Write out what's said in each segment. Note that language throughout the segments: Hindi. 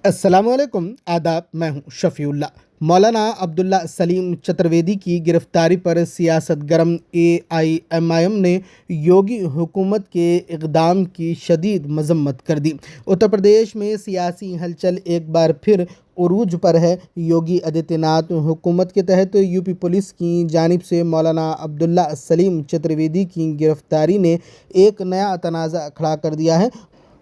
अस्सलामुअलैकुम आदाब। मैं हूं शफीउल्लाह। मौलाना अब्दुल्ला सलीम चतुर्वेदी की गिरफ्तारी पर सियासत गरम AIMIM ने योगी हुकूमत के इक़दाम की शदीद मजम्मत कर दी। उत्तर प्रदेश में सियासी हलचल एक बार फिर उरूज पर है। योगी आदित्यनाथ हुकूमत के तहत यूपी पुलिस की जानिब से मौलाना अब्दुल्ला सलीम चतुर्वेदी की गिरफ्तारी ने एक नया तनाज़ा खड़ा कर दिया है।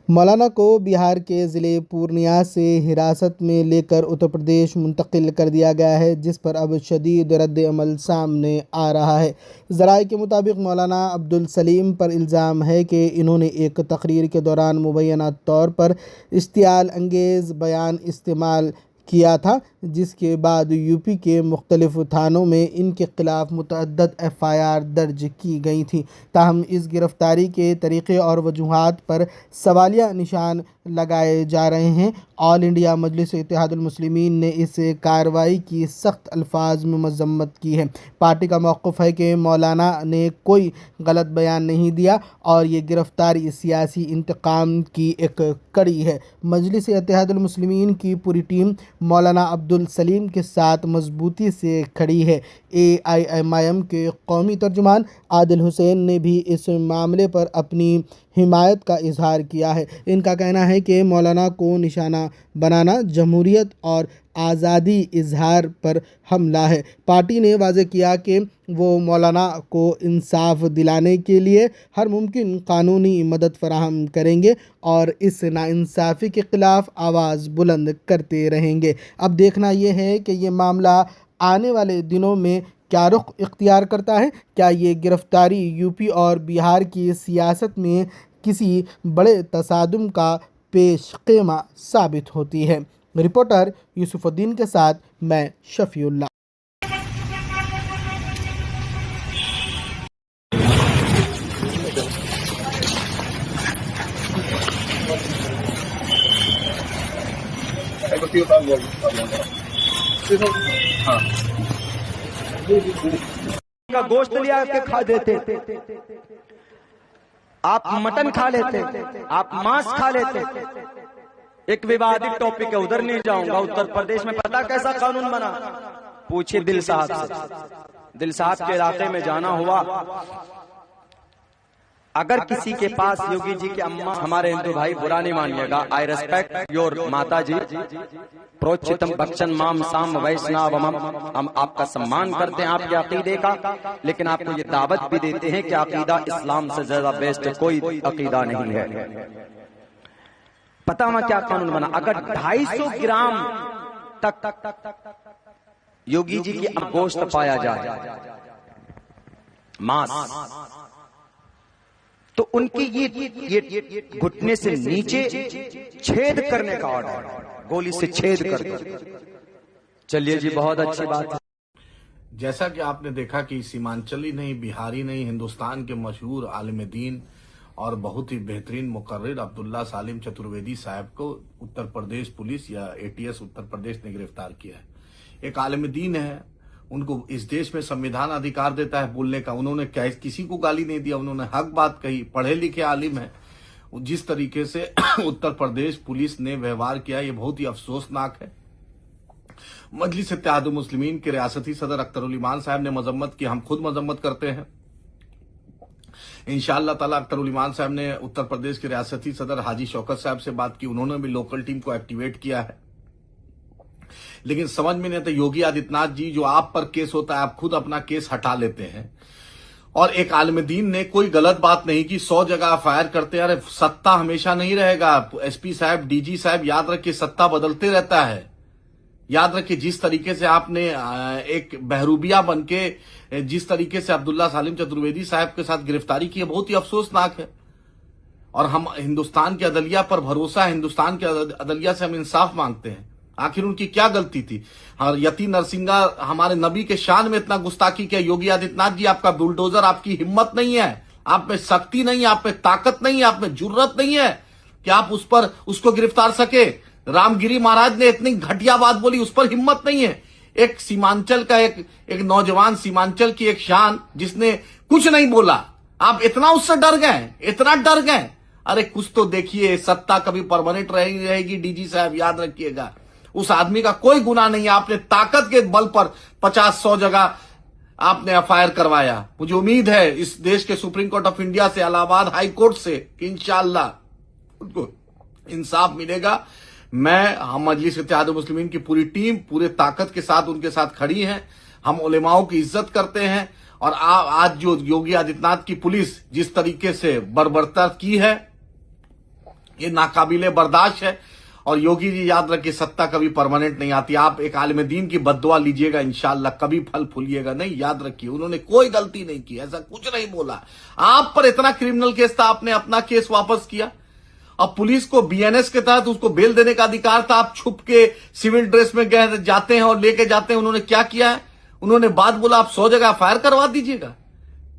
मौलाना को बिहार के ज़िले पूर्णिया से हिरासत में लेकर उत्तर प्रदेश मुंतकिल कर दिया गया है, जिस पर अब शदीद रद्द अमल सामने आ रहा है। ज़राए के मुताबिक मौलाना अब्दुल सलीम पर इल्ज़ाम है कि इन्होंने एक तकरीर के दौरान मुबैना तौर पर इश्तियाल अंगेज़ बयान इस्तेमाल किया था, जिसके बाद यूपी के मुख्तलिफ थानों में इनके ख़िलाफ़ मुतअद्दद FIR दर्ज की गई थी। ताहम इस गिरफ़्तारी के तरीक़े और वजूहात पर सवालिया निशान लगाए जा रहे हैं। ऑल इंडिया मजलिस इत्तेहादुल मुस्लिमीन ने इस कार्रवाई की सख्त अल्फाज में मज़म्मत की है। पार्टी का मौक़िफ़ है कि मौलाना ने कोई गलत बयान नहीं दिया और ये गिरफ़्तारी सियासी इंतकाम की एक कड़ी है। मजलिस इत्तेहादुल मुस्लिमीन की पूरी टीम मौलाना अब्दुल सलीम के साथ मजबूती से खड़ी है। AIMIM के कौमी तर्जुमान आदिल हुसैन ने भी इस मामले पर अपनी हिमायत का इजहार किया है। इनका कहना है कि मौलाना को निशाना बनाना जमहूरियत और आज़ादी इजहार पर हमला है। पार्टी ने वाज़ेह किया कि वो मौलाना को इंसाफ दिलाने के लिए हर मुमकिन कानूनी मदद फराहम करेंगे और इस नाइंसाफ़ी के ख़िलाफ़ आवाज़ बुलंद करते रहेंगे। अब देखना ये है कि ये मामला आने वाले दिनों में क्या रुख इख्तियार करता है। क्या ये गिरफ़्तारी यूपी और बिहार की सियासत में किसी बड़े तसादुम का पेश क़ीमा साबित होती है। रिपोर्टर यूसुफ़ुद्दीन के साथ मैं शफ़ीउल्लाह। का गोश्त लिया के खा देते, आप मटन खा लेते, आप मांस खा लेते। एक विवादित टॉपिक है, उधर नहीं जाऊंगा। उत्तर प्रदेश में पता कैसा कानून बना, पूछिए दिल साहब से। दिल साहब के इलाके में जाना हुआ, अगर किसी के पास योगी जी की अम्मा, हमारे हिंदू भाई बुरा नहीं मानिएगा, आई रेस्पेक्ट योर माता जी, प्रोचितम बच्चन माम साम वैष्णवम, हम आपका सम्मान करते हैं आपके अकीदे का, लेकिन आपको ये दावत भी देते हैं कि अकीदा इस्लाम से ज्यादा बेस्ट कोई अकीदा नहीं है। पता मैं क्या कानून बना, अगर 250 ग्राम तक योगी जी की गोश्त पाया जाए, मांस, तो उनकी ये घुटने से नीचे छेद करने का ऑर्डर, गोली से छेद कर। चलिए जी, बहुत अच्छी बात है। जैसा कि आपने देखा कि सीमांचली नहीं, बिहारी नहीं, हिंदुस्तान के मशहूर आलिम दीन और बहुत ही बेहतरीन मुकर्रिर अब्दुल्ला सलीम चतुर्वेदी साहब को उत्तर प्रदेश पुलिस या ATS उत्तर प्रदेश ने गिरफ्तार किया है। एक आलिम दीन है, उनको इस देश में संविधान अधिकार देता है बोलने का। उन्होंने किसी को गाली नहीं दिया, उन्होंने हक बात कही, पढ़े लिखे आलिम है। जिस तरीके से उत्तर प्रदेश पुलिस ने व्यवहार किया, ये बहुत ही अफसोसनाक है। मजलिस इत्तेहादुल मुस्लिमीन के रियासती सदर अख्तरुल ईमान साहब ने मजम्मत की, हम खुद मजम्मत करते हैं। इंशाअल्लाह ताला अख्तरुल ईमान साहब ने उत्तर प्रदेश के रियासती सदर हाजी शौकत साहब से बात की, उन्होंने भी लोकल टीम को एक्टिवेट किया है। लेकिन समझ में नहीं आता, योगी आदित्यनाथ जी, जो आप पर केस होता है आप खुद अपना केस हटा लेते हैं। और एक आलिम दीन ने कोई गलत बात नहीं की, 100 जगह फायर करते हैं। अरे सत्ता हमेशा नहीं रहेगा। SP साहब, DG साहब, याद रखिए सत्ता बदलते रहता है। याद रखिए, जिस तरीके से आपने एक बहरूबिया बनके जिस तरीके से अब्दुल्ला सलीम चतुर्वेदी साहब के साथ गिरफ्तारी की है, बहुत ही अफसोसनाक है। और हम हिंदुस्तान के अदलिया पर भरोसा है, हिंदुस्तान के अदलिया से हम इंसाफ मांगते हैं। आखिर उनकी क्या गलती थी? और यती नरसिंगा हमारे नबी के शान में इतना गुस्ताखी किया। योगी आदित्यनाथ जी, आपका बुलडोजर, आपकी हिम्मत नहीं है, आप में शक्ति नहीं है, आप में ताकत नहीं है, आप में जुर्रत नहीं है कि आप उसको गिरफ्तार सके। रामगिरी महाराज ने इतनी घटिया बात बोली, उस पर हिम्मत नहीं है। एक सीमांचल का एक नौजवान, सीमांचल की एक शान, जिसने कुछ नहीं बोला, आप इतना उससे डर गए, इतना डर गए। अरे कुछ तो देखिए, सत्ता कभी परमानेंट रहेगी डीजी साहब, याद रखिएगा। उस आदमी का कोई गुनाह नहीं है, आपने ताकत के बल पर 50-100 जगह आपने एफआईआर करवाया। मुझे उम्मीद है इस देश के सुप्रीम कोर्ट ऑफ इंडिया से, इलाहाबाद हाई कोर्ट से, कि इंशाअल्लाह उनको इंसाफ मिलेगा। हम मजलिस इत्तेहाद मुस्लिमीन की पूरी टीम पूरे ताकत के साथ उनके साथ खड़ी है। हम उलेमाओं की इज्जत करते हैं, और आज जो योगी आदित्यनाथ की पुलिस जिस तरीके से बर्बरता की है, ये नाकाबिले बर्दाश्त है। और योगी जी याद रखिए, सत्ता कभी परमानेंट नहीं आती। आप एक आलिम दीन की बद्दुआ लीजिएगा, इंशाअल्लाह कभी फल फूलिएगा नहीं। याद रखिए, उन्होंने कोई गलती नहीं की, ऐसा कुछ नहीं बोला। आप पर इतना क्रिमिनल केस था, आपने अपना केस वापस किया। अब पुलिस को बीएनएस के तहत उसको बेल देने का अधिकार था, आप छुप के सिविल ड्रेस में गए जाते हैं और लेके जाते हैं। उन्होंने क्या किया है? उन्होंने बात बोला आप 100 जगह फायर करवा दीजिएगा।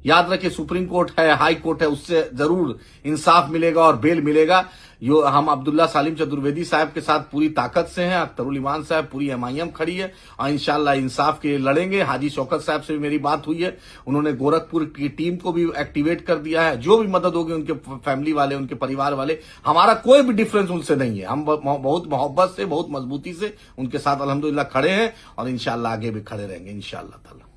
याद रखिए, सुप्रीम कोर्ट है, हाई कोर्ट है, उससे जरूर इंसाफ मिलेगा और बेल मिलेगा। हम अब्दुल्ला सलीम चतुर्वेदी साहब के साथ पूरी ताकत से हैं। अख्तरुल ईमान साहब, पूरी एमआईएम खड़ी है और इंशाअल्लाह इंसाफ के लिए लड़ेंगे। हाजी शौकत साहब से भी मेरी बात हुई है, उन्होंने गोरखपुर की टीम को भी एक्टिवेट कर दिया है। जो भी मदद होगी उनके फैमिली वाले, उनके परिवार वाले, हमारा कोई भी डिफरेंस उनसे नहीं है। हम बहुत मोहब्बत से, बहुत मजबूती से उनके साथ अल्हम्दुलिल्लाह खड़े हैं और इंशाअल्लाह आगे भी खड़े रहेंगे इंशाअल्लाह ताला।